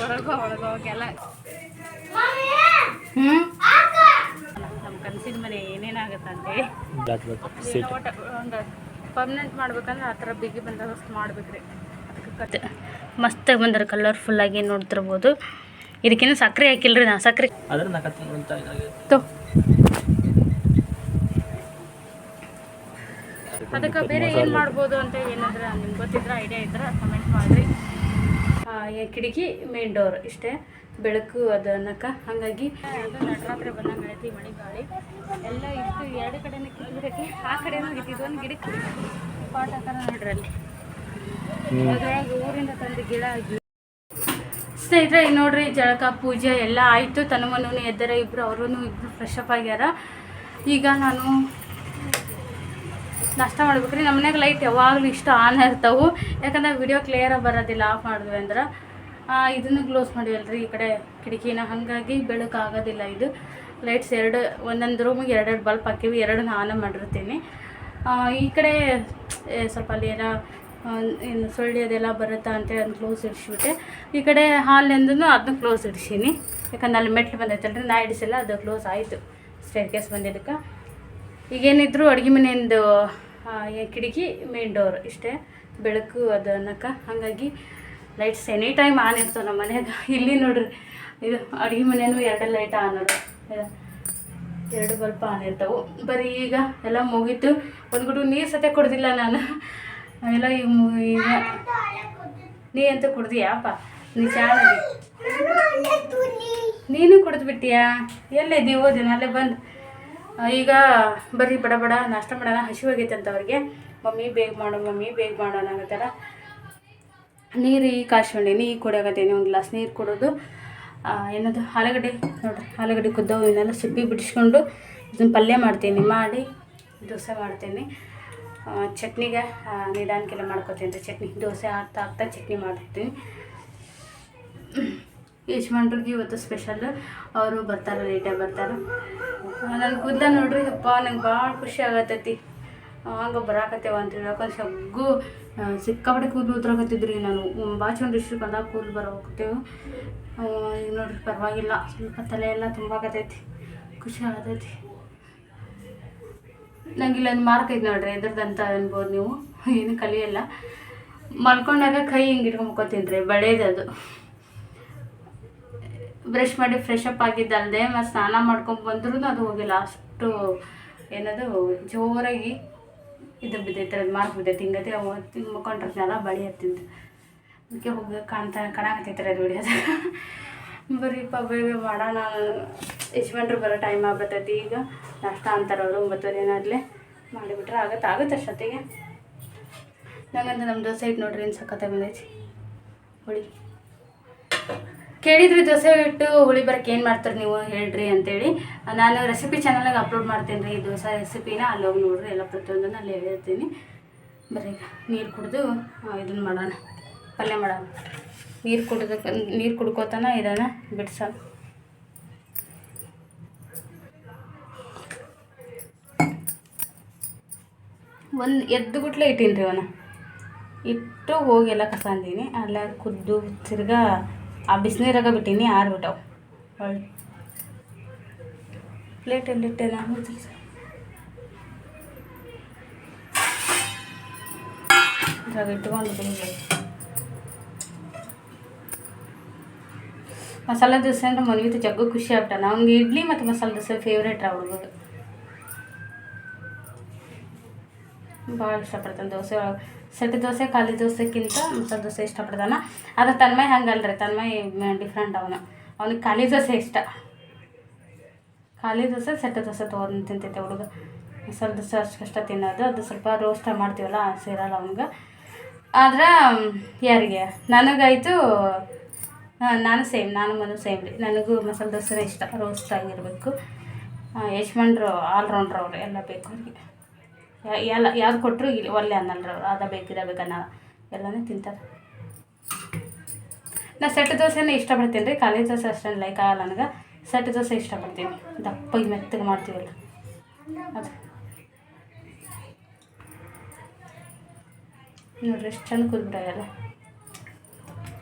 ಹೊರಗೋಗೆಲ್ಲ ನಮ್ಮ ಕನಸಿನ ಮನೆ ಏನೇನಾಗುತ್ತಂತೇಳಿ ಒಂದು ಪರ್ಮನೆಂಟ್ ಮಾಡ್ಬೇಕಂದ್ರೆ ಆ ಥರ ಬಿಗಿ ಬಂದೋಬಸ್ತ್ ಮಾಡ್ಬೇಕ್ರಿ. ಅದಕ್ಕೆ ಮಸ್ತಾಗಿ ಬಂದ್ರೆ ಕಲರ್ಫುಲ್ಲಾಗಿ ನೋಡ್ತಿರ್ಬೋದು. ಇದಕ್ಕಿಂತ ಸಕ್ಕರೆ ಹಾಕಿಲ್ರಿ ನಾ ಸಕ್ಕರೆ ಅದಕ್ಕೆ ಬೇರೆ ಏನು ಮಾಡ್ಬೋದು ಅಂತ ಏನಾದ್ರೆ ನಿಮ್ಗೆ ಗೊತ್ತಿದ್ರೆ ಐಡಿಯಾ ಇದ್ರೆ ಕಮೆಂಟ್ ಮಾಡಿರಿ. ಕಿಟಕಿ ಮೇನ್ ಡೋರ್ ಇಷ್ಟೇ, ಬೆಳಕು ಅದು ಅನ್ನಕ್ಕೆ. ಹಾಗಾಗಿ ಅದು ನಟರಾತ್ರಿ ಬಂದಂಗೆ ಐತಿ, ಮಳೆ ಗಾಳಿ ಎಲ್ಲ ಇಷ್ಟು ಎರಡು ಕಡೆನೂ ಕಿತ್ಬಿಟ್ಟೈತಿ. ಆ ಕಡೆನೂ ಇಟ್ಟಿದ್ದು ಒಂದು ಗಿಡಕ್ಕೆ ಪಾಟ್ ಹಾಕಾರ ನೋಡ್ರಿ ಅಲ್ಲಿ ಅದ್ರೊಳಗೆ ಊರಿಂದ ತಂದು ಗಿಡ ಆಗಿ. ಸ್ನೇಹಿತರೆ ಈಗ ನೋಡ್ರಿ ಜಳಕ ಪೂಜೆ ಎಲ್ಲ ಆಯಿತು. ತನುಮನೂ ಎದ್ದರ, ಇಬ್ಬರು ಅವರು ಇಬ್ಬರು ಫ್ರೆಶ್ ಅಪ್ ಆಗ್ಯಾರ. ಈಗ ನಾನು ನಾಷ್ಟ ಮಾಡ್ಬೇಕ್ರಿ. ನಮ್ಮ ಮನ್ಯಾಗ ಲೈಟ್ ಯಾವಾಗಲೂ ಇಷ್ಟು ಆನ್ ಇರ್ತಾವೆ, ಯಾಕಂದ್ರೆ ವಿಡಿಯೋ ಕ್ಲಿಯರಾಗಿ ಬರೋದಿಲ್ಲ ಆಫ್ ಮಾಡಿದ್ವಿ ಅಂದ್ರೆ. ಇದನ್ನು ಕ್ಲೋಸ್ ಮಾಡಿವಲ್ರಿ ಈ ಕಡೆ ಕಿಟಕಿನ, ಹಾಗಾಗಿ ಬೆಳಕು ಆಗೋದಿಲ್ಲ. ಇದು ಲೈಟ್ಸ್ ಎರಡು ಒಂದೊಂದು ರೂಮಿಗೆ ಎರಡೆರಡು ಬಲ್ಪ್ ಹಾಕಿವಿ, ಎರಡನ್ನ ಆನ್ ಮಾಡಿರ್ತೀನಿ. ಈ ಕಡೆ ಸ್ವಲ್ಪ ಅಲ್ಲಿ ಏನೋ ಏನು ಸೊಳ್ಳೆ ಅದೆಲ್ಲ ಬರುತ್ತಾ ಅಂತೇಳಿ ಅದನ್ನ ಕ್ಲೋಸ್ ಇಡಿಸ್ಬಿಟ್ಟೆ. ಈ ಕಡೆ ಹಾಲಿಂದೂ ಅದನ್ನ ಕ್ಲೋಸ್ ಇಡಿಸೀನಿ, ಯಾಕಂದ್ರೆ ಅಲ್ಲಿ ಮೆಟ್ಲು ಬಂದೈತಲ್ರಿ, ನಾ ಇಡಿಸಿಲ್ಲ, ಅದು ಕ್ಲೋಸ್ ಆಯಿತು ಸ್ಟೇರ್ ಕೇಸ್ ಬಂದಿದ್ದಕ್ಕೆ. ಈಗೇನಿದ್ರು ಅಡುಗೆ ಮನೆಯಿಂದ ಕಿಟಕಿ ಮೇನ್ ಡೋರ್ ಇಷ್ಟೇ, ಬೆಳಕು ಅದು ಅನ್ನಕ್ಕೆ. ಹಾಗಾಗಿ ಲೈಟ್ಸ್ ಎನಿ ಟೈಮ್ ಆನ್ ಇರ್ತವೆ ನಮ್ಮ ಮನ್ಯಾಗ. ಇಲ್ಲಿ ನೋಡ್ರಿ ಇದು ಅಡುಗೆ ಮನೆಯೂ ಎರಡು ಲೈಟ್ ಆನ್ ನೋಡ್ರಿ, ಎರಡು ಬಲ್ಪ್ ಆನ್ ಇರ್ತವೆ. ಬರೀ ಈಗ ಎಲ್ಲ ಮುಗೀತು. ಒಂದು ಗುಡು ನೀರು ಸತೆ ಕುಡ್ದಿಲ್ಲ ನಾನು ಎಲ್ಲ. ಈಗ ನೀ ಅಂತ ಕುಡ್ದಿಯಾಪ, ನೀ ಚಾಣದಿ ನೀನು ಕುಡಿದ್ಬಿಟ್ಟಿಯಾ? ಎಲ್ಲಿದ್ದೀವಿ ಓದಿನ ಅಲ್ಲೇ ಬಂದು. ಈಗ ಬರೀ ಬಡ ಬಡ ನಾಷ್ಟ ಮಾಡೋಣ, ಹಸಿವಾಗೈತೆ ಅಂತ ಅವ್ರಿಗೆ. ಮಮ್ಮಿ ಬೇಗ ಮಾಡು, ಮಮ್ಮಿ ಬೇಗ ಮಾಡೋಣ ಅನ್ನತ್ತಾರ. ನೀರು ಈಗ ಕಾಯ್ಸ್ಕೊಂಡೀನಿ, ಈಗ ಕುಡಿಯಾಕತ್ತೀನಿ. ಒಂದು ಗ್ಲಾಸ್ ನೀರು ಕೊಡೋದು. ಏನದು ಆಲೂಗಡ್ಡೆ ನೋಡಿರಿ, ಆಲೂಗಡ್ಡೆ ಕುದ್ದವು, ಇವನ್ನೆಲ್ಲ ಸಿಪ್ಪಿ ಬಿಡಿಸ್ಕೊಂಡು ಇದನ್ನು ಪಲ್ಯ ಮಾಡ್ತೀನಿ, ಮಾಡಿ ದೋಸೆ ಮಾಡ್ತೀನಿ. ಚಟ್ನಿಗೆ ನಿಧಾನಕ್ಕೆಲ್ಲ ಮಾಡ್ಕೊತೀನಿ ರೀ. ಚಟ್ನಿ ದೋಸೆ ಹಾಕ್ತಾ ಹಾಕ್ತಾ ಚಟ್ನಿ ಮಾಡ್ತೀನಿ. ಯಜಮಾನ್ರಿಗೆ ಇವತ್ತು ಸ್ಪೆಷಲ್, ಅವರು ಬರ್ತಾರೆ, ಲೇಟಾಗಿ ಬರ್ತಾರೆ. ನನ್ನ ಕೂದಲ ನೋಡ್ರಿ ಅಪ್ಪ, ನಂಗೆ ಭಾಳ ಖುಷಿ ಆಗತ್ತೈತಿ. ಹಂಗೆ ಬರಾಕತ್ತೇವ ಅಂತೇಳಿ, ಯಾಕಂದ್ರೆ ಸಗ್ಗು ಸಿಕ್ಕಾಪಟ್ಟೆ ಕೂದಲು ಉದ್ರಾಕತ್ತಿದ್ರಿ. ನಾನು ಭಾಳ ಚಂದ ಇಷ್ಟು ಬಂದಾಗ ಕೂದಲು ಬರೋಕತ್ತೇವೆ. ಈಗ ನೋಡ್ರಿ ಪರವಾಗಿಲ್ಲ, ಸ್ವಲ್ಪ ತಲೆ ಎಲ್ಲ ತುಂಬಾಕತ್ತೈತಿ, ಖುಷಿ ಆಗತೈತಿ. ನಂಗೆ ಇಲ್ಲೊಂದು ಮಾರ್ಕ್ ಐತೆ ನೋಡ್ರಿ, ಇದ್ರದ್ದಂತ ಅನ್ಬೋದು ನೀವು. ಏನು ಕಲಿಯಲ್ಲ. ಮಲ್ಕೊಂಡಾಗ ಕೈ ಹಿಂಗೆ ಇಟ್ಕೊಂಡು ಮುಕ್ಕೋತೀನಿ ರೀ, ಬಳೆಯದು. ಬ್ರಷ್ ಮಾಡಿ ಫ್ರೆಶ್ ಅಪ್ ಆಗಿದ್ದಲ್ಲದೆ ಮತ್ತು ಸ್ನಾನ ಮಾಡ್ಕೊಂಡು ಬಂದ್ರೂ ಅದು ಹೋಗಿಲ್ಲ. ಅಷ್ಟು ಏನದು ಜೋರಾಗಿ ಇದು ಬಿದ್ದೈತೆ, ಅದು ಮಾರ್ಕ್ ಬಿದ್ದೈತೆ. ಹಿಂಗತಿ ಮುಕ್ಕೊಂಡಿರ್ತೀನಲ್ಲ, ಬಳಿ ಹತ್ತಿದ್ದು ಅದಕ್ಕೆ ಹೋಗಿ ಕಾಣಾಕತ್ತೈತೆ ಅದು ಹೊಡಿಯೋದು. ಬರೀಪ್ಪ ಬೇಗ ಮಾಡೋಣ, ಯಜಮಾನ್ರು ಬರೋ ಟೈಮ್ ಆಗ್ಬರ್ತೈತಿ. ಈಗ ನಾಷ್ಟ ಅಂತಾರೆ ಅವರು, 9:30 ಏನಾಗಲೇ ಮಾಡಿಬಿಟ್ರೆ ಆಗುತ್ತೆ ಅಷ್ಟೊತ್ತಿಗೆ. ನಂಗಂತ ನಮ್ಮ ದೋಸೆ ಇಟ್ಟು ನೋಡ್ರಿ ಏನು ಸಖತ್ತಾಗಿ ಬಂದೈತಿ. ಹುಳಿ ಕೇಳಿದ್ರಿ, ದೋಸೆ ಇಟ್ಟು ಹುಳಿ ಬರೋಕ್ಕೆ ಏನು ಮಾಡ್ತಾರೆ ನೀವು ಹೇಳ್ರಿ ಅಂತೇಳಿ. ನಾನು ರೆಸಿಪಿ ಚಾನಲ್ನಾಗ ಅಪ್ಲೋಡ್ ಮಾಡ್ತೀನಿ ರೀ ಈ ದೋಸೆ ರೆಸಿಪಿನ, ಅಲ್ಲಿ ಹೋಗಿ ನೋಡ್ರಿ. ಎಲ್ಲ ಪ್ರತಿಯೊಂದನ್ನು ಅಲ್ಲಿ ಹೇಳಿರ್ತೀನಿ. ಬರೀ ನೀರು ಕುಡಿದು ಇದನ್ನು ಮಾಡೋಣ, ಪಲ್ಯ ಮಾಡೋಣ. ನೀರು ಕುಡ್ಕೋತಾನ ಇದನ್ನು ಬಿಡ್ಸ. ಒಂದು ಎದ್ದು ಗುಟ್ಲೆ ಇಟ್ಟೀನಿ ರೀ, ಅವನ ಇಟ್ಟು ಹೋಗಿ ಎಲ್ಲ ಕಸ ಅಂದೀನಿ. ಅಲ್ಲ ಕುದ್ದು ತಿರ್ಗಾ ಆ ಬಿಸಿನೀರಾಗ ಬಿಟ್ಟೀನಿ, ಆರ್ಬಿಟ್ಟವು. ಒಳ್ಳೆ ಪ್ಲೇಟಲ್ಲಿಟ್ಟೆ ನಾನು. ಇದ್ರಾಗ ಇಟ್ಕೊಂಡು ಬಿಡಬೇಕು. ಮಸಾಲೆ ದೋಸೆ ಅಂದ್ರೆ ಮನ್ವಿತು ಜಗ್ಗು ಖುಷಿ ಆಗ್ಬಿಟ್ಟ. ಅವ್ನಿಗೆ ಇಡ್ಲಿ ಮತ್ತು ಮಸಾಲೆ ದೋಸೆ ಫೇವ್ರೇಟ್ ರೀ ಹುಡುಗರು, ಭಾಳ ಇಷ್ಟಪಡ್ತಾನೆ ದೋಸೆ ಒಳಗೆ. ಸೆಟ್ ದೋಸೆ ಖಾಲಿ ದೋಸೆಕ್ಕಿಂತ ಮಸಾಲೆ ದೋಸೆ ಇಷ್ಟಪಡ್ತಾನೆ. ಆದರೆ ತನ್ಮಯ್ ಹಂಗಲ್ರಿ, ತನ್ಮಯ್ ಡಿಫ್ರೆಂಟ್. ಅವ್ನಿಗೆ ಖಾಲಿ ದೋಸೆ ಇಷ್ಟ. ಖಾಲಿ ದೋಸೆ ಸೆಟ್ ದೋಸೆ ತೊಗೊಂಡು ತಿಂತೈತೆ ಹುಡುಗ. ಮಸಾಲೆ ದೋಸೆ ಅಷ್ಟು ಕಷ್ಟ ತಿನ್ನೋದು, ಅದು ಸ್ವಲ್ಪ ರೋಸ್ಟ್ ಮಾಡ್ತೀವಲ್ಲ ಸೇರಲ್ಲ ಅವ್ನಿಗೆ. ಆದ್ರೆ ಯಾರಿಗೆ ನನಗಾಯಿತು, ನಾನು ಮನು ಸೇಮ್ ರೀ. ನನಗೂ ಮಸಾಲೆ ದೋಸೆನೇ ಇಷ್ಟ, ರೋಸ್ಟ್ ಆಗಿರಬೇಕು. ಯಜಮಾನ್ರು ಆಲ್ರೌಂಡ್ರ್ ಅವರು, ಎಲ್ಲ ಬೇಕು ಅವ್ರಿಗೆ. ಯಾವ್ದು ಕೊಟ್ಟರು ಇಲ್ಲಿ ಒಳ್ಳೆ ಅನ್ನಲ್ರಿ ಅವ್ರು, ಅದ ಬೇಕು ಇದ ಬೇಕನ್ನ ಎಲ್ಲನೂ ತಿಂತಾರೆ. ನಾ ಸೆಟ್ ದೋಸೆನೇ ಇಷ್ಟಪಡ್ತೀನಿ ರೀ, ಖಾಲಿ ದೋಸೆ ಅಷ್ಟೇನು ಲೈಕ್ ಆಗಲ್ಲ ನನಗೆ. ಸೆಟ್ ದೋಸೆ ಇಷ್ಟಪಡ್ತೀನಿ, ದಪ್ಪಗೆ ಮೆತ್ತಗೆ ಮಾಡ್ತೀವಲ್ಲ ಅದು. ನೋಡ್ರಿ ಎಷ್ಟು ಚಂದ ಕುದ್ಬಿಟ್ಟಾಗೆಲ್ಲ.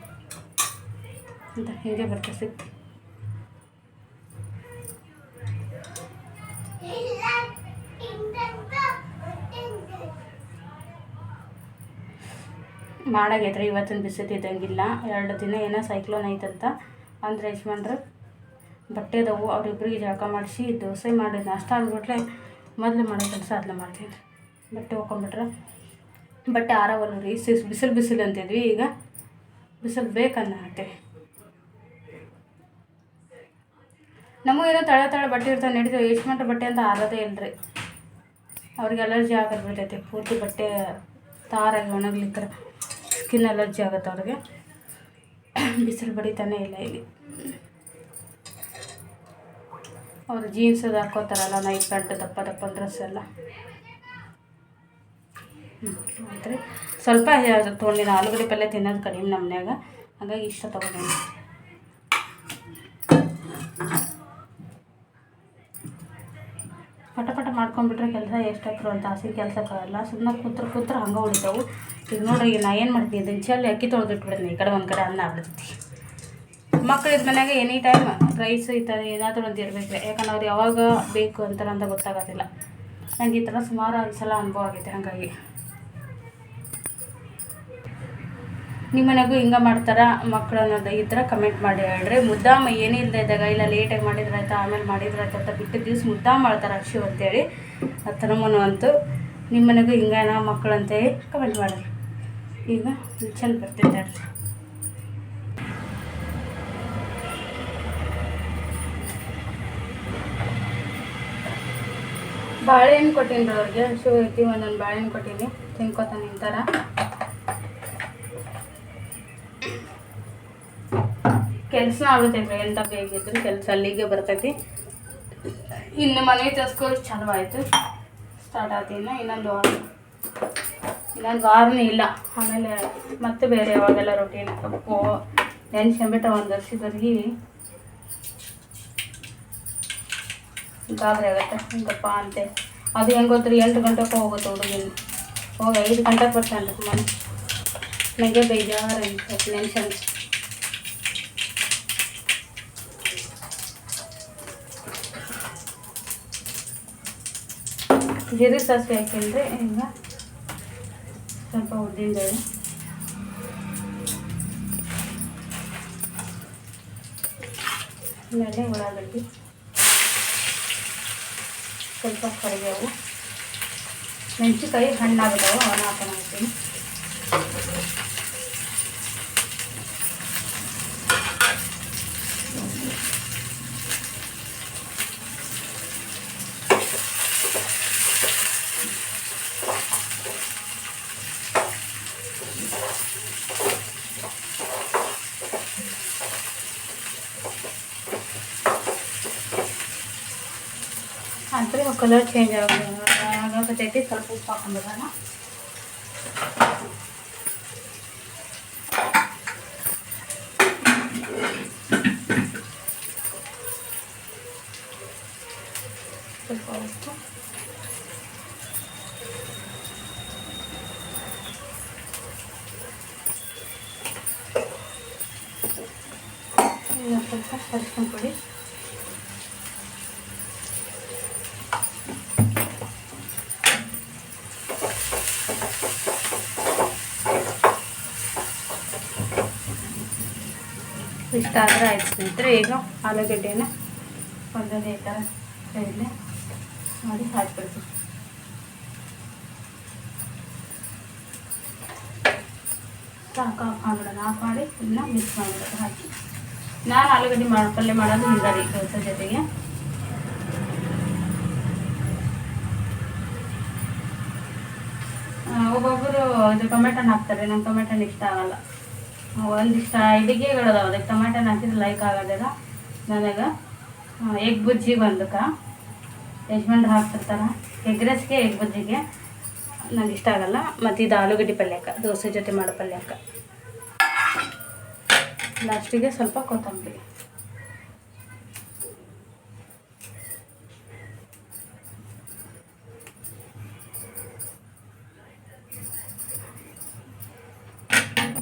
ಅಂತ ಹೀಗೆ ಬರ್ತದೆ ಸಿಪ್ಪೆ. ಮಾಡಾಗೈತ್ರಿ ಇವತ್ತಿನ ಬಿಸಿಲು ಇದ್ದಂಗಿಲ್ಲ. 2 ದಿನ ಏನೋ ಸೈಕ್ಲೋನ್ ಐತಂತ ಅಂದ್ರೆ ಯಜಮಾನ್ರು ಬಟ್ಟೆ ಅದಾವು ಅವ್ರಿಬ್ರಿಗೆ ಜಳಕ ಮಾಡಿಸಿ ದೋಸೆ ಮಾಡಿ ನಾಷ್ಟ ಆಗಿಬಿಟ್ರೆ ಮೊದಲು ಮಾಡೋ ಕೆಲಸ ಅದನ್ನ ಮಾಡ್ತೀನಿ ರೀ. ಬಟ್ಟೆ ಹೋಗ್ಕೊಂಬಿಟ್ರೆ ಬಟ್ಟೆ ಆರವಲ್ಲ ರೀ. ಬಿಸಿಲು ಅಂತಿದ್ವಿ, ಈಗ ಬಿಸಿಲು ಬೇಕನ್ನ ಹಾಕ್ತೀವಿ. ನಮಗೂ ಏನೋ ತಳ ಬಟ್ಟೆ ಇರ್ತಾವೆ ನಡೀತೀವಿ. ಯಜಮಾನ್ರ ಬಟ್ಟೆ ಅಂತ ಆರೋದೇ ಇಲ್ಲರಿ. ಅವ್ರಿಗೆ ಅಲರ್ಜಿ ಆಗೋದು ಬಿಡ್ತೈತೆ. ಪೂರ್ತಿ ಬಟ್ಟೆ ತಾರಾಗಿ ಒಣಗ್ಲಿಕ್ಕರ ಸ್ಕಿನ್ ಅಲರ್ಜಿ ಆಗುತ್ತೆ ಅವ್ರಿಗೆ. ಬಿಸಿಲು ಬಡಿತಾನೆ ಇಲ್ಲ ಇಲ್ಲಿ. ಅವರು ಜೀನ್ಸ್ ಅದು ಹಾಕೋತಾರಲ್ಲ, ನೈಟ್ ಪ್ಯಾಂಟ್ ದಪ್ಪ ಡ್ರೆಸ್ ಎಲ್ಲ. ಆಯ್ತು ರೀ. ಸ್ವಲ್ಪ ತೊಗೊಂಡಿನ ಆಲೂಗಡ್ಡೆ ಪಲ್ಯ ತಿನ್ನೋದು ಕಡಿಮೆ ನಮ್ಮ ಮನ್ಯಾಗ, ಹಾಗಾಗಿ ಇಷ್ಟ ತೊಗೊಂಡಿನಿ. ಪಟ ಮಾಡ್ಕೊಂಡ್ಬಿಟ್ರೆ ಕೆಲಸ ಎಷ್ಟಾಕ್ರು ಅಂತ ಹಸಿ ಕೆಲಸಕ್ಕಾಗಲ್ಲ. ಸುಮ್ಮನೆ ಕೂತ್ರೆ ಹಂಗೆ ಉಳಿತಾವು. ಈಗ ನೋಡ್ರಿ, ಈಗ ನಾ ಏನು ಮಾಡ್ತೀನಿ, ದಿಂಚಲ್ಲಿ ಅಕ್ಕಿ ತೊಳೆದಿಟ್ಬಿಡ್ತೀನಿ. ಈ ಕಡೆ ಒಂದು ಕಡೆ ಅನ್ನ ಆಗ್ಬಿಡ್ತೈತಿ. ಮಕ್ಕಳಿದ ಮನ್ಯಾಗ ಎನಿ ಟೈಮ್ ರೈಸ್ ಈ ಥರ ಏನಾದರೂ ಒಂದು ಇರಬೇಕು. ಯಾಕಂದ್ರೆ ಅವ್ರು ಯಾವಾಗ ಬೇಕು ಅಂತಾರೆ ಅಂತ ಗೊತ್ತಾಗೋದಿಲ್ಲ. ನಂಗೆ ಈ ಥರ ಸುಮಾರು ಸಲ ಅನುಭವ ಆಗೈತೆ. ಹಾಗಾಗಿ ನಿಮ್ಮ ಮನೆಗೂ ಹಿಂಗೆ ಮಾಡ್ತಾರ ಮಕ್ಕಳು ಅನ್ನೋದು ಇದ್ರೆ ಕಮೆಂಟ್ ಮಾಡಿ ಹೇಳ್ರಿ. ಮುದ್ದಾಮ ಏನಿಲ್ಲದೆ ಇದ್ದಾಗ ಇಲ್ಲ ಲೇಟಾಗಿ ಮಾಡಿದ್ರಾಯ್ತು ಆಮೇಲೆ ಮಾಡಿದ್ರಾಯ್ತು ಅಂತ ಬಿಟ್ಟು ದಿವ್ಸ ಮುದ್ದಾಮ ಮಾಡ್ತಾರೆ ಅಕ್ಷು ಅಂತೇಳಿ. ಆ ಥರಮನು ಅಂತೂ ನಿಮ್ಮ ಮನೆಗೂ ಹಿಂಗೇನ ಮಕ್ಕಳು ಅಂತೇಳಿ ಕಮೆಂಟ್ ಮಾಡಿರಿ. ಈಗ ಚಂದ ಬರ್ತೈತೆ ಹೇಳ್ರಿ. ಬಾಳೆಹಣ್ಣು ಕೊಟ್ಟೀನಿ ರೀ ಅವ್ರಿಗೆ. ಶೂ ಐತಿ, ಒಂದೊಂದು ಬಾಳೆಹಣ್ಣು ಕೊಟ್ಟೀನಿ, ತಿನ್ಕೋತ ನಿಂತಾರ. ಕೆಲಸ ಆಗ್ತೈತಿ ರೀ. ಎಂತ ಬೇಕಿದ್ರು ಕೆಲಸ ಅಲ್ಲಿಗೆ ಬರ್ತೈತಿ. ಇನ್ನು ಮನೆ ತಸ್ಕೋರು ಚಲೋ ಆಯಿತು, ಸ್ಟಾರ್ಟ್ ಆಯ್ತಿನ್ನ. ಇನ್ನೊಂದು ವಾರನೇ ಇಲ್ಲ. ಆಮೇಲೆ ಮತ್ತೆ ಬೇರೆ ಯಾವಾಗೆಲ್ಲ ರೊಟೀನ್ ಕಪ್ಪು ನೆನ್ಸ್ಕೊಂಬಿಟ್ಟ ಒಂದು ವರ್ಷದವರೆಗೆ ಗಾಬರಿ ಆಗುತ್ತೆ. ಹಿಂಗಪ್ಪ ಅಂತೆ ಅದು ಹೆಂಗೆ ಗೊತ್ತ್ರಿ, 8 ಗಂಟೆಗೆ ಹೋಗುತ್ತೆ ಹುಡುಗಿನ. ಹೋಗಿ 5 ಗಂಟೆಗೆ ಬರ್ತಾನೆ ರೀ ಮನೆ. ನನಗೆ ಬೇಜಾರು ಅನ್ಸುತ್ತೆ ನೆನ್ಸನ್. ಜೀರಿಗೆ ಸಾಸಿವೆ ಹಾಕಿದ್ರೆ ಈಗ ಸ್ವಲ್ಪ ಉದ್ದಿನಬೇಳೆ, ಆಮೇಲೆ ಉಳ್ಳಾಗಡ್ಡಿ, ಸ್ವಲ್ಪ ಕರಿಬೇವು, ಮೆಣಸಿನ್ಕಾಯಿ ಹಣ್ಣಾಗಿದ್ದಾವೆ ಅವನ್ನ ಹಾಕೊಂಡು ಹಾಕ್ತೀನಿ. ಅಂದರೆ ಕಲರ್ ಚೇಂಜ್ ಆಗತೈತಿ. ಸ್ವಲ್ಪ ಉಪ್ಪು ಹಾಕೊಂಡ್ಬಿಡೋಣ. ಸ್ವಲ್ಪ ಉಪ್ಪು, ಸ್ವಲ್ಪ ಅರಿಶಿನ ಪುಡಿ, ಇಷ್ಟ ಆದರೆ ಆಯ್ತು ಸ್ನೇಹಿತರೆ. ಈಗ ಆಲೂಗಡ್ಡೆನ ಒಂದೊಂದೇ ಥರ ಸೈಡ್ಲೆ ಮಾಡಿ ಹಾಕ್ಬಿಡ್ತೀವಿ. ಸಾಕು, ಹಾಕ್ಬಿಡೋಣ. ಆಫ್ ಮಾಡಿ ಇದನ್ನ ಮಿಕ್ಸ್ ಮಾಡಿಬಿಡೋದು ಹಾಕಿ. ನಾನು ಆಲೂಗಡ್ಡೆ ಪಲ್ಯ ಮಾಡೋದು ಹಿಂಗೆ ರೀ ಕೆಲಸ ಜೊತೆಗೆ. ಒಬ್ಬೊಬ್ಬರು ಇದು ಟೊಮೆಟೊನ ಹಾಕ್ತಾರೆ, ನಂಗೆ ಟೊಮೆಟೊನ ಇಷ್ಟ ಆಗಲ್ಲ. ಒಂದಿಷ್ಟ ಅಡುಗೆಗಳದಾವ ಅದಕ್ಕೆ ಟೊಮೆಟೊನ ಹಾಕಿದ್ರೆ ಲೈಕ್ ಆಗೋದಿಲ್ಲ ನನಗೆ. ಎಗ್ ಬುಜ್ಜಿ ಬಂದಕ್ಕೆ ಯಜಮಾನ್ರು ಹಾಕ್ತಿರ್ತಾರೆ. ಎಗ್ ರೈಸ್ಗೆ ಎಗ್ ಬುಜ್ಜಿಗೆ ನನಗೆ ಇಷ್ಟ ಆಗಲ್ಲ. ಮತ್ತು ಇದು ಆಲೂಗಡ್ಡೆ ಪಲ್ಯಕ್ಕೆ, ದೋಸೆ ಜೊತೆ ಮಾಡೋ ಪಲ್ಯಕ್ಕೆ. ಲಾಸ್ಟಿಗೆ ಸ್ವಲ್ಪ ಕೊತ್ತಂಬರಿ.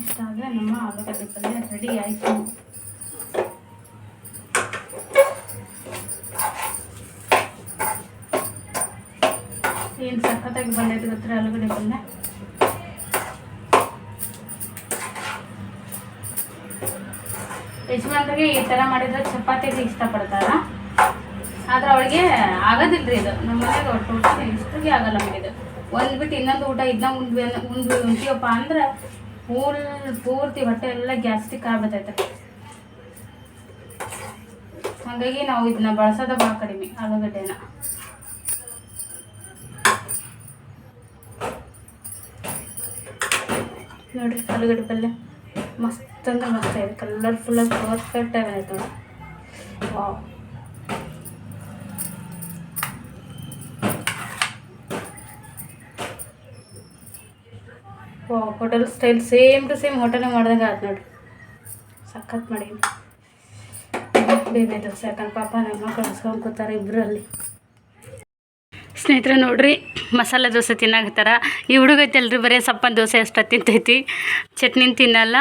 ಇಷ್ಟಾದರೆ ನಮ್ಮ ಆಲೂಗಡ್ಡೆ ಪಲ್ಯ ರೆಡಿ ಆಯಿತು. ಏನು ಸಖತ್ತಾಗಿ ಬಂದೈತೆ ಗೊತ್ತರ ಆಲೂಗಡ್ಡೆ ಪಲ್ಯ. ಯಜಮಾನ್ರಿಗೆ ಈ ಥರ ಮಾಡಿದ್ರೆ ಚಪಾತಿಗೆ ಇಷ್ಟಪಡ್ತಾರ. ಆದ್ರೆ ಅವಳಿಗೆ ಆಗೋದಿಲ್ರಿ ಇದು. ನಮ್ಮ ಮನೆಗೆ ಒಟ್ಟು ಇಷ್ಟಿಗೆ ಆಗಲ್ಲ ನಮಗಿದು. ಒಂದು ಬಿಟ್ಟು ಇನ್ನೊಂದು ಊಟ ಇದನ್ನ ಉಂಟಿವಪ್ಪ ಅಂದ್ರೆ ಪೂರ್ತಿ ಹೊಟ್ಟೆ ಎಲ್ಲ ಗ್ಯಾಸ್ಟ್ರಿಕ್ ಆಗ್ಬಿಟ್ಟೈತೆ. ಹಾಗಾಗಿ ನಾವು ಇದನ್ನ ಬಳಸೋದ ಭಾಳ ಕಡಿಮೆ ಆಲೂಗಡ್ಡೆನ. ನೋಡಿರಿ ಆಲೂಗಡ್ಡೆ ಪಲ್ಯ ಮಸ್ತ್ ಅಂದ್ರೆ ಮಸ್ತ್ ಇದೆ. ಕಲರ್ಫುಲ್ಲಾಗಿ ಪರ್ಫೆಕ್ಟ್ ಆಗೈತೆ ನೋಡಿ. Wow, hotel style same to same hotel ಮಾಡ್ದಂಗೆ ಆಯ್ತು ನೋಡಿ. ಸಖತ್ ಮಾಡಿ ಬೇಬಿ ದೋಸೆ. ಯಾಕಂದ್ರೆ ಪಾಪ ನಮ್ಮ ಮಕ್ಕಳು ಹಸ್ಕೊಂಡು ಕೂತಾರೆ ಇಬ್ಬರಲ್ಲಿ. ಸ್ನೇಹಿತರೆ ನೋಡ್ರಿ, ಮಸಾಲೆ ದೋಸೆ ತಿನ್ನಾಕತ್ತಾರ. ಈ ಹುಡುಗೈತಲ್ರಿ ಬರೀ ಸಪ್ಪನ ದೋಸೆ ಅಷ್ಟು ತಿಂತೈತಿ. ಚಟ್ನಿನ ತಿನ್ನಲ್ಲ,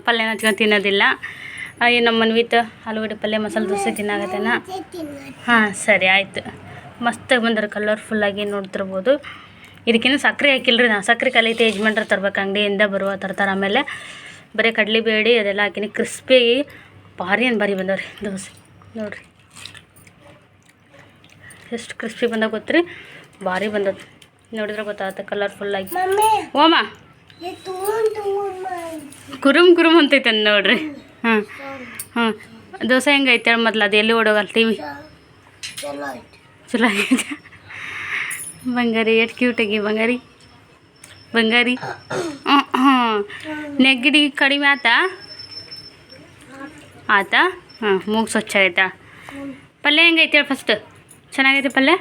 ಪಲ್ಯನ ಹಚ್ಕೊಂಡು ತಿನ್ನೋದಿಲ್ಲ. ಈ ನಮ್ಮ ಮನ್ವಿತ ಆಲೂಗಡ್ಡೆ ಪಲ್ಯ ಮಸಾಲೆ ದೋಸೆ ತಿನ್ನಾಕತ್ತೇನ. ಹಾಂ ಸರಿ ಆಯಿತು. ಮಸ್ತಾಗಿ ಬಂದ್ರೆ ಕಲರ್ಫುಲ್ಲಾಗಿ ನೋಡ್ತಿರ್ಬೋದು. ಇದಕ್ಕಿನ್ನೂ ಸಕ್ಕರೆ ಹಾಕಿಲ್ರಿ. ನಾ ಸಕ್ಕರೆ ಕಲಿತೆ ಯಜಮಾನ್ರ ತರ್ಬೇಕು, ಅಂಗಡಿಯಿಂದ ಬರುವ ತರ್ತಾರೆ. ಆಮೇಲೆ ಬರೀ ಕಡಲೆ ಬೇಳೆ ಅದೆಲ್ಲ ಹಾಕಿನಿ. ಕ್ರಿಸ್ಪಿ ಭಾರಿ ಬಂದವ್ರಿ ದೋಸೆ ನೋಡಿರಿ. ಎಷ್ಟು ಕ್ರಿಸ್ಪಿ ಬಂದಾಗ ಗೊತ್ತ್ರಿ, ಭಾರಿ ಬಂದದ್ದು. ನೋಡಿದ್ರೆ ಗೊತ್ತಾಗುತ್ತೆ ಕಲರ್ಫುಲ್ಲಾಗಿ. ಓಮ ಕುರುಮ್ ಅಂತೈತೆ ನೋಡ್ರಿ. ಹಾಂ ಹಾಂ, ದೋಸೆ ಹೆಂಗೈತೆ ಮೊದಲು? ಅದು ಎಲ್ಲಿ ಓಡೋಗಲ್ಲ ಟಿ ವಿ. ಚಲೋ ಆಗೈತೆ. ಬಂಗಾರಿ ಎಷ್ಟು ಕ್ಯೂಟಾಗಿ ಬಂಗಾರಿ. ಹಾಂ, ನೆಗಡಿ ಕಡಿಮೆ ಆತಾ? ಹಾಂ, ಮೂಗು ಸ್ವಚ್ಛ ಆಯ್ತಾ? ಪಲ್ಯ ಹೆಂಗೈತೆ ಹೇಳಿ ಫಸ್ಟ್? ಚೆನ್ನಾಗೈತೆ ಪಲ್ಯ?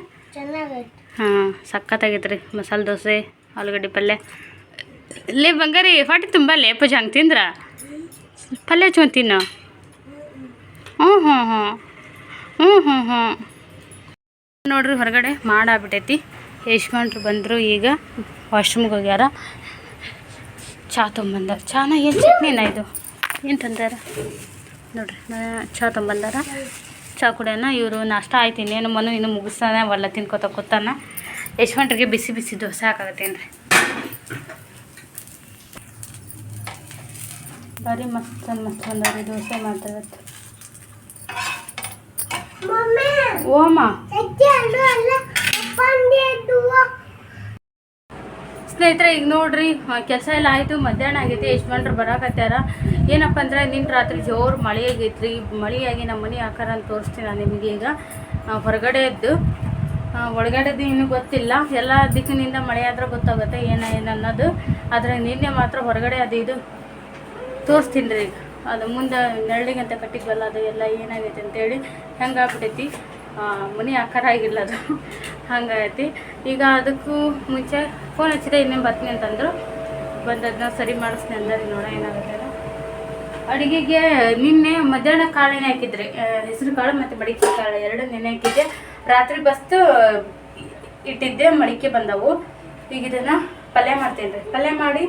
ಹಾಂ, ಸಖತ್ತಾಗೈತೆ ರೀ ಮಸಾಲೆ ದೋಸೆ ಆಲೂಗಡ್ಡೆ ಪಲ್ಯ. ಲೇ ಬಂಗಾರಿ ಹೊಟ್ಟೆ ತುಂಬ ಲೇಪಜ್ ಹಂಗೆ ತಿಂದ್ರೆ ಪಲ್ಯ ಹಚ್ಕೊಂಡು ತಿನ್ನು. ಹ್ಞೂ ನೋಡ್ರಿ, ಹೊರಗಡೆ ಮಾಡಾಗ್ಬಿಟ್ಟೈತಿ. ಯಜಮಾನ್ರು ಬಂದರು, ಈಗ ವಾಶ್ರೂಮ್ಗೆ ಹೋಗ್ಯಾರ. ಚಹಾ ತೊಗೊಂಬಂದಾರ. ಚಾನ ಏನು ಚಟ್ನಿನ ಇದು ಏನು ತಂದಾರ ನೋಡ್ರಿ. ಚಹಾ ತೊಗೊಂಬಂದಾರ. ಚಹಾ ಕುಡಿಯೋಣ. ಇವರು ನಾಷ್ಟ ಆಯ್ತು. ಇನ್ನೇನು ಮನು ಇನ್ನೂ ಮುಗಿಸ್ತಾನೆ, ಅವೆಲ್ಲ ತಿನ್ಕೋತ ಕೂತಾನ. ಯಜಮಾನ್ರಿಗೆ ಬಿಸಿ ಬಿಸಿ ದೋಸೆ ಹಾಕಾಗತ್ತೇನು ರೀ. ಭಾರಿ ಮಸ್ತ್ ಬಂದವ್ರಿ ದೋಸೆ ಮಾಡ್ತಾಯಿತ್ತು. ಓಮ ಸ್ನೇಹಿತರೆ, ಈಗ ನೋಡ್ರಿ ಕೆಲಸ ಎಲ್ಲ ಆಯಿತು. ಮಧ್ಯಾಹ್ನ ಆಗೈತಿ. ಯಜಮಾನ್ರು ಬರಾಕತ್ಯಾರ. ಏನಪ್ಪ ಅಂದ್ರೆ ನಿನ್ನ ರಾತ್ರಿ ಜೋರು ಮಳೆ ಆಗೈತ್ರಿ. ಮಳೆಯಾಗಿ ನಮ್ಮ ಮನೆ ಆಕಾರ ಅಂತ ತೋರಿಸ್ತೀನಿ ನಾನು ನಿಮಗೆ. ಈಗ ಹೊರಗಡೆ ಎದ್ದು ಒಳಗಡೆದು ಇನ್ನೂ ಗೊತ್ತಿಲ್ಲ. ಎಲ್ಲ ದಿಕ್ಕಿನಿಂದ ಮಳೆ ಆದ್ರೆ ಗೊತ್ತಾಗುತ್ತೆ ಏನು ಅನ್ನೋದು. ಆದರೆ ನಿನ್ನೆ ಮಾತ್ರ ಹೊರಗಡೆ ಅದು ಇದು ತೋರಿಸ್ತೀನಿ ರೀ. ಈಗ ಅದು ಮುಂದೆ ನೆರಳಿಗಂತ ಕಟ್ಟಿದ್ವಲ್ಲ, ಅದು ಎಲ್ಲ ಏನಾಗೈತೆ ಅಂತೇಳಿ ಹೆಂಗಾಗ್ಬಿಟ್ಟೈತಿ. ಮನೆ ಆಕಾರ ಆಗಿಲ್ಲ ಅದು, ಹಂಗಾಗೈತಿ. ಈಗ ಅದಕ್ಕೂ ಮುಂಚೆ ಫೋನ್ ಹಚ್ಚಿದೆ, ಇನ್ನೇನು ಬರ್ತೀನಿ ಅಂತಂದರು. ಬಂದದನ್ನ ಸರಿ ಮಾಡಿಸ್ತೀನಿ ಅಂದ್ರೆ ನೋಡ ಏನಾಗುತ್ತೆ. ಅಡುಗೆಗೆ ನಿನ್ನೆ ಮಧ್ಯಾಹ್ನ ಕಾಳೆನೇ ಹಾಕಿದ್ರಿ, ಹೆಸರು ಕಾಳು ಮತ್ತು ಮಡಿಕೆ ಕಾಳು ಎರಡು ನೆನೆ ಹಾಕಿದ್ದೆ. ರಾತ್ರಿ ಬಸ್ತು ಇಟ್ಟಿದ್ದೆ, ಮಡಿಕೆ ಬಂದವು. ಈಗ ಇದನ್ನು ಪಲ್ಯ ಮಾಡ್ತೀನಿ ರೀ. ಪಲ್ಯ ಮಾಡಿ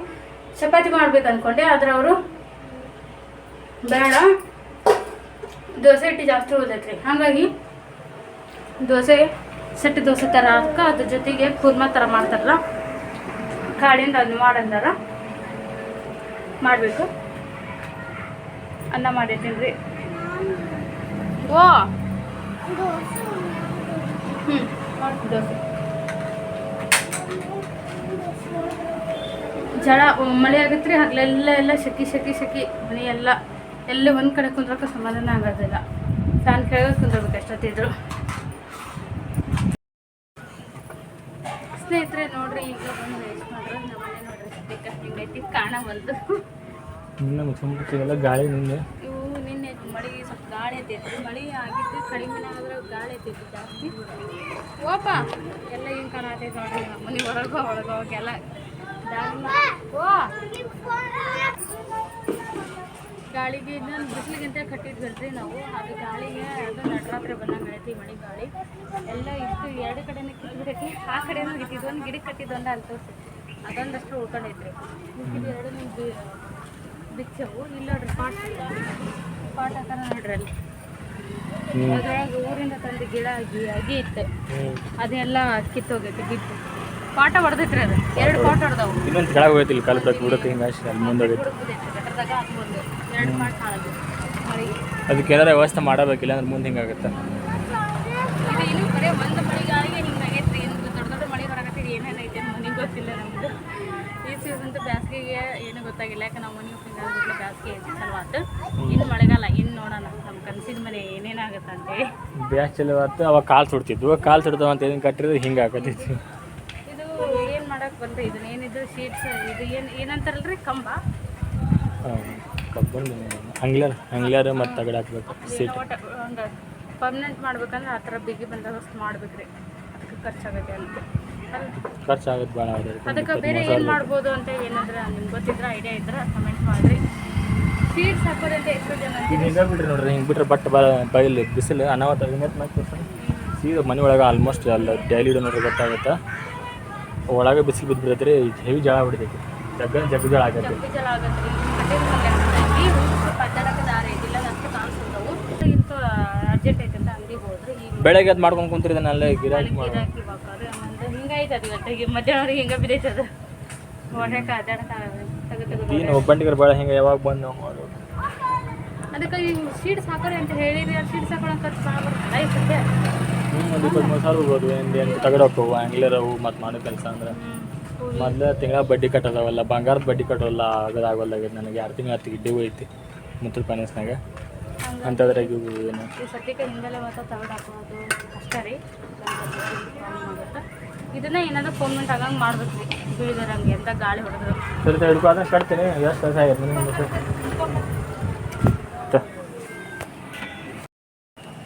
ಚಪಾತಿ ಮಾಡ್ಬೇಕು ಅಂದ್ಕೊಂಡೆ. ಆದರೆ ಅವರು ಬೇಡ, ದೋಸೆ ಹಿಟ್ಟು ಜಾಸ್ತಿ ಉಳಿದೈತ್ರಿ. ಹಾಗಾಗಿ ದೋಸೆ ಸೆಟ್ ದೋಸೆ ಥರ ಅದಕ್ಕೆ ಅದ್ರ ಜೊತೆಗೆ ಕುರ್ಮಾ ಥರ ಮಾಡ್ತಾರಲ್ಲ, ಕಾಳಿಂದ ಅದನ್ನ ಮಾಡಂದಾರ. ಮಾಡಬೇಕು. ಅನ್ನ ಮಾಡಿರ್ತೀನಿ ರೀ. ಓ ದೋಸೆ ಜಳ ಮಳೆ ಆಗತ್ತೆ ರೀ. ಹಗಲೆಲ್ಲ ಸೆಕಿ ಮನೆ ಎಲ್ಲ ಒಂದು ಕಡೆ ಕುಂದ್ರಕ್ಕೆ ಸಮಾಧಾನ ಆಗೋದಿಲ್ಲ. ಫ್ಯಾನ್ ಕೆಳಗೆ ಕುಂದ್ರಬೇಕು ಎಷ್ಟೊತ್ತಿದ್ರು. ಸ್ನೇಹಿತರೆ ನೋಡ್ರಿ, ಈಗ ಬಂದು ವೇಸ್ಟ್ ಮಾಡ್ರೆ ನಮ್ಮ ಮನೆ ನೋಡ್ರಿ ಹಿಂಗೈತಿ ಕಾಣವಲ್ದು. ಗಾಳಿ ನಿನ್ನೆ ಮಳೆ ಸ್ವಲ್ಪ ಗಾಳಿ ಐತೈತಿ. ಮಳೆ ಆಗಿದ್ದು ಕಡಿಮೆ ಆದ್ರೆ ಗಾಳಿ ಐತೈತಿ ಜಾಸ್ತಿ. ಓಪ ಎಲ್ಲ ಹಿಂಗೆ ಕಾಣತೈತಿ ನೋಡ್ರಿ. ನಮ್ಮ ಮನೆ ಒಳಗೋಗೆಲ್ಲ ಗಾಳಿಗೆ ಇನ್ನೊಂದು ಬಿಸಿಲಿಗಿಂತ ಕಟ್ಟಿದ್ವಲ್ರಿ ನಾವು. ಅದು ಗಾಳಿಗೆ ಅದು ನಡರಾತ್ರಿ ಬಂದಂಗೆ ಐತಿ ಮಳೆ ಗಾಳಿ. ಎಲ್ಲ ಇಷ್ಟು ಎರಡು ಕಡೆನೇ ಕಿತ್ಬಿಟ್ಟೈತಿ. ಆ ಕಡೆನೂ ಇಟ್ಟಿದ್ದು ಒಂದು ಗಿಡಕ್ಕೆ ಕಟ್ಟಿದ್ದೊಂದು ಅಲ್ಲಿ ತೋರಿಸಿ ಅದೊಂದಷ್ಟು ಉಳ್ಕೊಂಡೈತ್ರಿ. ಇದು ಎರಡು ನಿಮ್ಗೆ ಬಿಚ್ಚವು ಇಲ್ಲ ನೋಡ್ರಿ. ಪಾಟ್ ಹಾಕೋಣ ನೋಡ್ರಿ. ಅಲ್ಲಿ ಅದ್ರೊಳಗೆ ಊರಿಂದ ತಂದು ಗಿಡ ಅಗಿ ಇತ್ತು, ಅದೆಲ್ಲ ಕಿತ್ತೋಗೈತಿ ಗಿಟ್ಟು. ಪಾಟ ಹೊಡೆದೈತ್ರಿ ಅದು 2 ಪಾಟ್ ಹೊಡೆದವು. ಇನ್ನೊಂದು ಕೆಳಗೆ ಹೋಯ್ತು ಇಲ್ಲಿ ಕಾಲು ಬಿಡಕ್ಕೆ ಹುಡುಕ ಹಿಂಗೆ ಅಷ್ಟೇ ಅಲ್ಲಿ ಮುಂದೆ ಹೋಗಿತ್ತು. ಗಟರ್ದಾಗ ಹಾಕ್ಬಂದು 2 ಪಾಟ್ ಹಾಳದು ಮಳೆಗೆ. ಅದಕ್ಕೆ ಏನಾರ ವ್ಯವಸ್ಥೆ ಮಾಡಬೇಕಿಲ್ಲ ಅಂದ್ರೆ ಮುಂದೆ ಹಿಂಗಾಗುತ್ತೆ. ಇದು ಇನ್ನೂ ಬರೀ ಒಂದು ಮಳೆಗಾಲಿಗೆ ಹಿಂಗಾಗೈತ್ರಿ. ಏನು ದೊಡ್ಡ ದೊಡ್ಡ ಮಳೆ ಬರಾಕತ್ತಿರಿ ಏನೇನೈತೆ ನನಗೆ ಗೊತ್ತಿಲ್ಲ. ನಮ್ಮದು ಈ ಸೀಸನ್ ಬೇಸಿಗೆಗೆ ಏನೂ ಗೊತ್ತಾಗಿಲ್ಲ. ಯಾಕೆ ನಾವು ಮನೆ ಹೋಗ್ಬಿಟ್ಟು ಬೇಸಿಗೆ ಐತಿ ಸಲವಾತು. ಇನ್ನು ಮಳೆಗಾಲ ಇನ್ನು ನೋಡೋಣ ನಮ್ಮ ಕನಸಿನ ಮನೆ ಏನೇನಾಗುತ್ತೆ ಅಂತೇಳಿ. ಬ್ಯಾಸ್ ಚಲೋತ್ತು. ಅವಾಗ ಕಾಲು ಸುಡ್ತಿದ್ವು. ಕಾಲು ಸುಡ್ತಾವ ಅಂತ ಏನು ಕಟ್ಟಿರೋದು ಹಿಂಗೆ ಹಾಕತ್ತಿತ್ತು. ಇದು ಏನು ಮಾಡಕ್ಕೆ ಬಂದ್ರೆ ಇದನ್ನ ಏನಿದು ಶೀಟ್ಸ್ ಇದು ಏನಂತಾರಲ್ರಿ ಕಂಬ ಕಬ್ಬನ್ ಹಂಗ್ಲಾರ ಮತ್ತು ತಗಡ ಹಾಕ್ಬೇಕು. ಸೀಟ್ ಒಂದು ಪರ್ಮನೆಂಟ್ ಮಾಡ್ಬೇಕಂದ್ರೆ ಆ ಥರ ಬಿಗಿ ಬಂದೋಬಸ್ತ್ ಮಾಡ್ಬೇಕ್ರಿ. ಅದಕ್ಕೆ ಖರ್ಚಾಗತ್ತೆ ಅಂತ ಖರ್ಚಾಗುತ್ತೆ ಭಾಳ. ಅದಕ್ಕೆ ಬೇರೆ ಏನು ಮಾಡ್ಬೋದು ಅಂತ ಏನಾದ್ರೆ ನಿಮ್ಗೆ ಗೊತ್ತಿದ್ರೆ ಐಡಿಯಾ ಇದ್ರೆ ಕಮೆಂಟ್ ಮಾಡಿರಿ. ಸೀಡ್ಸ್ ಹಾಕೋದಂತೆ ಎಷ್ಟು ಜನ ಹಿಂಗೆ ಬಿಡ್ರಿ ನೋಡ್ರಿ. ಹಿಂಗೆ ಬಿಟ್ರೆ ಬಟ್ ಬೈಲಿ ಬಿಸಿಲು ಅನಾವತ್ತ ಸೀದಾ ಮನೆ ಒಳಗೆ ಆಲ್ಮೋಸ್ಟ್ ಅಲ್ಲಿ ಡೈಲಿ ನೋಡ್ರಿ ಗೊತ್ತಾಗುತ್ತೆ. ಒಳಗೆ ಬಿಸಿಲು ಬಿದ್ದುಬಿಡ್ತೈತೆ ರೀ. ಹೆವಿ ಜಳ ಬಿಡ್ತೈತಿ. ಜಗ್ಗು ಜಳ ಆಗತ್ತೆ. ಜಲ ಆಗತ್ತೆ ರೀ. ಪದ್ದಾಡಕ್ಕೆ ದಾರಿ ಐತಿಲ್ಲ ಅಷ್ಟು ಕಾಣಿಸ್ತಾವು. ಇಂತೂ ಅರ್ಜೆಂಟ್ ಐತಂತ ಅಂಗಡಿಗೆ ಹೋದ್ರೆ ಈಗ ಬೆಳಗ್ಗೆ ಅದು ಮಾಡ್ಕೊಂಡು ಕುಂತಿರ್ತಾನೆ ಅಲ್ಲೇ ಗಿರಾಕಿ ಗಿರಾಕಿ ಬಾಕಾದ್ರೆ ಹಿಂಗೈತೆ ಅದು ಗಂಟೆಗೆ ಮಧ್ಯಾಹ್ನವ್ರಿಗೆ ಹಿಂಗೆ ಬಿದ್ದೈತದು. ಹೊರಕ್ಕೆ ಅದಾಡಕ್ಕೆ ಏನು ಒಬ್ಬಂಟಿಗರ ಭಾಳ ಹಿಂಗೆ ಯಾವಾಗ ಬಂದು ನಾವು ಮಾಡೋದು. ಅದಕ್ಕೆ ಈ ಸೀಡ್ಸ್ ಹಾಕೋರಿ ಅಂತ ಹೇಳಿರಿ. ಅದು ಸೀಡ್ಸ್ ಹಾಕೋಣ ಖರ್ಚು ಭಾಳ ಬರ್ತಲ್ಲ ಈ ಸದ್ಯ. ಒಂದು 23,000 ಹೋಗ್ಬೋದು. ಏನು ತಗಡೋಕ್ಕವು ಆ್ಯಂಗ್ಲರವು ಮತ್ತು ಮಾಡೋ ಕೆಲಸ ಅಂದ್ರೆ ಮೊದಲು ತಿಂಗಳ ಬಡ್ಡಿ ಕಟ್ಟೋದವಲ್ಲ. ಬಂಗಾರದ ಬಡ್ಡಿ ಕಟ್ಟೋಲ್ಲ ಆಗೋದಾಗಲ್ಲಾಗೈತೆ ನನಗೆ. 2 ತಿಂಗಳು 10 ಗಿಡ್ಡಿಗೂ ಐತಿ ಮುತ್ತೂಟ್ ಫೈನಾನ್ಸ್ನಾಗ. ಅಂಥದ್ರಾಗ ಇವು ಏನು ಈ ಸದ್ಯಕ್ಕೆ ಹಿಂದೆಲ್ಲ ಮತ್ತು ತಗಡು ಹಾಕೋದು ಅಷ್ಟೇ ರೀ. ಆಗುತ್ತೆ ಇದನ್ನ ಏನಾದರೂ ಪರ್ಮನೆಂಟ್ ಆಗಂಗೆ ಮಾಡ್ಬೇಕು ರೀ. ಬೀಳ್ದಿರಂಗೆ ಅಂತ ಗಾಳಿ ಹೊಡೆದ್ರು ಸರಿ ಹಿಡ್ಕೊ ಅದನ್ನು ಕಟ್ತೀನಿ. ಎಷ್ಟು ಕೆಲಸ ಆಗೈತೆ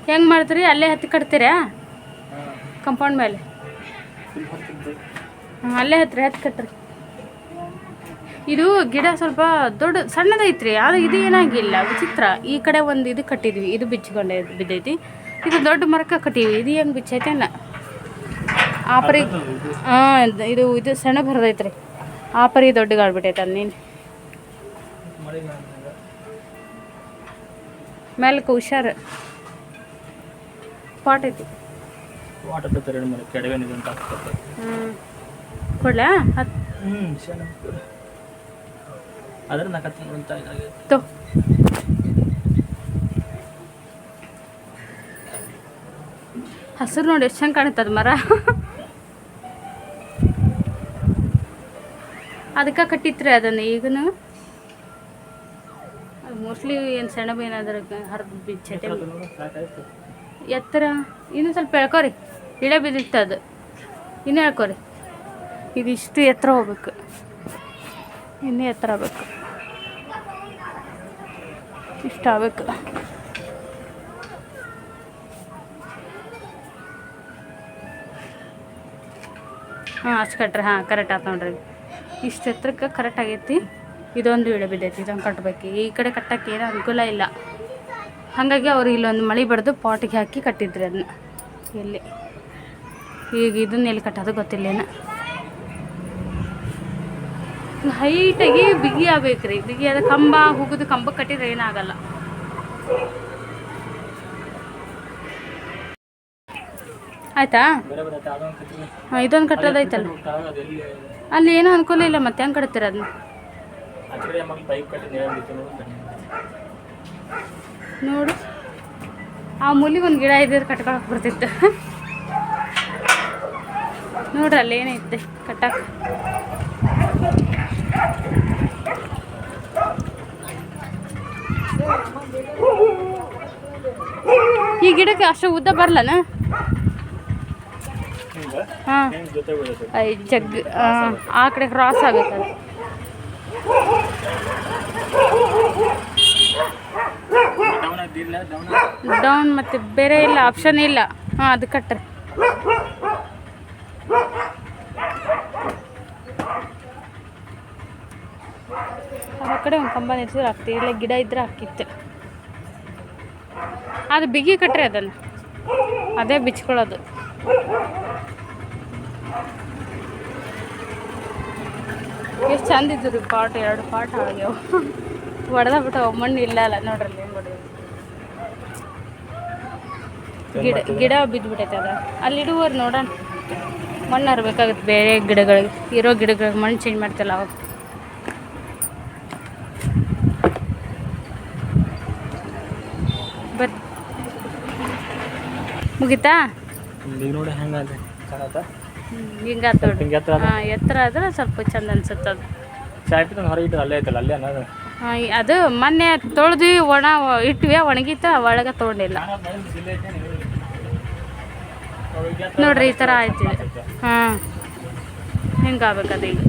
ಹೆಂಗೆ ಮಾಡ್ತೀರಿ? ಅಲ್ಲೇ ಹತ್ತಿ ಕಟ್ತೀರಾ ಕಂಪೌಂಡ್ ಮೇಲೆ? ಅಲ್ಲೇ ಹತ್ತಿರ ಹತ್ತಿ ಕಟ್ಟ್ರಿ. ಇದು ಗಿಡ ಸ್ವಲ್ಪ ದೊಡ್ಡ ಸಣ್ಣದೈತ್ರಿ. ಆದರೆ ಇದು ಏನಾಗಿಲ್ಲ ವಿಚಿತ್ರ. ಈ ಕಡೆ ಒಂದು ಇದು ಕಟ್ಟಿದ್ವಿ, ಇದು ಬಿಚ್ಚಿಕೊಂಡೆ ಬಿದ್ದೈತಿ. ಇದು ದೊಡ್ಡ ಮರಕ್ಕೆ ಕಟ್ಟೀವಿ. ಇದು ಹೆಂಗೆ ಬಿಚ್ಚೈತೇನ ಆ ಪರಿ. ಇದು ಇದು ಸಣ್ಣ ಬರದೈತ್ರಿ. ಆ ಪರಿ ದೊಡ್ಡ ಗಾಡ್ಬಿಟ್ಟೈತೆ ಅದು. ನೀನು ಮೇಲಕ್ಕೆ ಹುಷಾರು. ಪಾಟ್ ಐತಿ ಕೊಡ್ಲಾ? ಹಸಿರು ನೋಡಿ ಎಷ್ಟು ಚಂದ ಕಾಣುತ್ತದ ಮರ. ಅದಕ್ಕೆ ಕಟ್ಟಿತ್ರಿ ಅದನ್ನು. ಈಗನು ಮೋಸ್ಟ್ಲಿ ಏನು ಸೆಣಬು ಏನಾದ್ರು ಹರಿದು ಬಿಚ್ಚೈತೆ ಎತ್ತರ. ಇನ್ನೂ ಸ್ವಲ್ಪ ಎಳ್ಕೊರಿ. ಇಳೆ ಬಿದ್ದಿತ್ತು ಅದು. ಇನ್ನೂ ಎಳ್ಕೊರಿ. ಇದಿಷ್ಟು ಎತ್ತರ ಹೋಗ್ಬೇಕು. ಇನ್ನೂ ಎತ್ತರ ಆಗ್ಬೇಕು. ಇಷ್ಟ ಆಗ್ಬೇಕು. ಹಾಂ ಅಷ್ಟು ಕಟ್ರಿ. ಹಾಂ ಕರೆಕ್ಟ್ ಆಯ್ತು ನೋಡ್ರಿ. ಇಷ್ಟು ಎತ್ತರಕ್ಕೆ ಕರೆಕ್ಟ್ ಆಗೈತಿ. ಇದೊಂದು ಇಳೆ ಬಿದ್ದೈತಿ. ಇದೊಂದು ಕಟ್ಟಬೇಕು. ಈ ಕಡೆ ಕಟ್ಟಕ್ಕೆ ಏನೂ ಅನುಕೂಲ ಇಲ್ಲ. ಹಾಗಾಗಿ ಅವರು ಇಲ್ಲೊಂದು ಮಳೆ ಬಡ್ದು ಪಾಟಿಗೆ ಹಾಕಿ ಕಟ್ಟಿದ್ರಿ ಅದನ್ನ. ಎಲ್ಲಿ ಈಗ ಇದನ್ನ ಎಲ್ಲಿ ಕಟ್ಟೋದು ಗೊತ್ತಿಲ್ಲೇನ. ಹೈಟಾಗಿ ಬಿಗಿ ಆಗ್ಬೇಕ್ರಿ. ಬಿಗಿ ಆದ ಕಂಬ ಹೋಗೋದು. ಕಂಬ ಕಟ್ಟಿದ್ರೆ ಏನಾಗಲ್ಲ. ಆಯ್ತಾ? ಹಾಂ ಇದೊಂದು ಕಟ್ಟೋದೈತಲ್ಲ. ಅಲ್ಲಿ ಏನೂ ಅನುಕೂಲ ಇಲ್ಲ. ಮತ್ತೆ ಹೆಂಗೆ ಕಟ್ತೀರ ಅದನ್ನ? ನೋಡು ಆ ಮೂಲಿಗೆ ಒಂದು ಗಿಡ ಇದ್ದರೆ ಕಟ್ಕೊಳಕ್ಕೆ ಬರ್ತಿತ್ತು. ನೋಡ್ರಿ ಅಲ್ಲಿ ಏನೈತೆ ಕಟ್ಟಕ್ಕೆ. ಈ ಗಿಡಕ್ಕೆ ಅಷ್ಟು ಉದ್ದ ಬರಲನ? ಹಾಂ ಜಗ್ ಆ ಕಡೆ ಕ್ರಾಸ್ ಆಗಬೇಕದು. ಡೌನ್ ಮತ್ತೆ ಬೇರೆ ಇಲ್ಲ, ಆಪ್ಷನ್ ಇಲ್ಲ. ಹಾಂ ಅದು ಕಟ್ಟ್ರಿ. ಆ ಕಡೆ ಒಂದು ಕಂಬ ನಿಲ್ಸಿದ್ರೆ ಆಗ್ತಿತ್ತು. ಇಲ್ಲ ಗಿಡ ಇದ್ರೆ ಹಾಕಿತ್ತು. ಅದು ಬಿಗಿ ಕಟ್ರಿ ಅದನ್ನು. ಅದೇ ಬಿಚ್ಕೊಳ್ಳೋದು. ಎಷ್ಟು ಚಂದ ಇದ್ದು ರೀ ಪಾಟ್. 2 ಪಾಟ್ ಹಾಳಾಗ್ಯಾವ. ಹೊಡೆದ ಬಿಟ್ಟು ಮಣ್ಣು ಇಲ್ಲ ಅಲ್ಲ ನೋಡ್ರಲ್ಲಿ ಹೆಂಗೆ ಹೊಡೆದ. ಗಿಡ ಬಿದ್ದುಬಿಟ್ಟೈತೆ ಅದ್ರ. ಅಲ್ಲಿ ಇಡುವರು ನೋಡೋಣ. ಮಣ್ಣು ಹರ್ಬೇಕಾಗುತ್ತೆ ಬೇರೆ ಗಿಡಗಳಿಗೆ, ಇರೋ ಗಿಡಗಳಿಗೆ ಮಣ್ಣು ಚೇಂಜ್ ಮಾಡ್ತಿಲ್ಲ ಅವಾಗ. ಬರ್ರಿ ಮುಗಿತಾ? ಈಗ ನೋಡಿ ಹೆಂಗೆ ಚೆನ್ನಾಗ ಹಿಂಗೆ ಆತ ನೋಡ್ರಿ. ಹಿಂಗೆ ಎತ್ತರ ಹಾಂ, ಎತ್ತರ ಆದ್ರೆ ಸ್ವಲ್ಪ ಚಂದ ಅನ್ಸುತ್ತೆ ಅದು. ಚಾಯ್ ಪಿತ ಹೊರಗೆ ಇಟ್ಟು ಅಲ್ಲೇ ಐತಲ್ಲ ಅಲ್ಲೇ ಅನ್ನೋದು. ಹಾಂ, ಅದು ಮೊನ್ನೆ ತೊಳೆದ್ವಿ, ಇಟ್ವಿ, ಒಣಗಿತ್ತ, ಒಳಗೆ ತೊಗೊಂಡಿಲ್ಲ ನೋಡ್ರಿ. ಈ ಥರ ಆಯ್ತು ಇದು. ಹಾಂ, ಹಿಂಗೆ ಆಗ್ಬೇಕದು ಈಗ.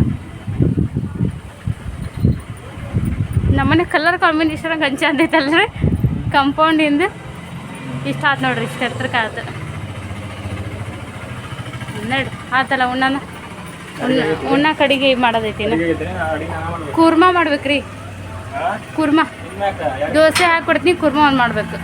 ನಮ್ಮನೆ ಕಲರ್ ಕಾಂಬಿನೇಷನ್ ಗಂಚ ಅಂತೈತಲ್ರಿ ಕಂಪೌಂಡಿಂದ. ಇಷ್ಟ ಆಯ್ತು ನೋಡ್ರಿ, ಇಷ್ಟು ಎತ್ತರಕ್ಕೆ ಆಯ್ತು ನೋಡಿ. ಆತಲ್ಲ ಉಣ್ಣ ಕಡೆಗೆ ಮಾಡೋದೈತಿ. ಕೂರ್ಮಾ ಮಾಡ್ಬೇಕ್ರಿ, ಕೂರ್ಮಾ. ದೋಸೆ ಹಾಕಿ ಕೊಡ್ತೀನಿ, ಕೂರ್ಮಾ ಒಂದು ಮಾಡ್ಬೇಕು.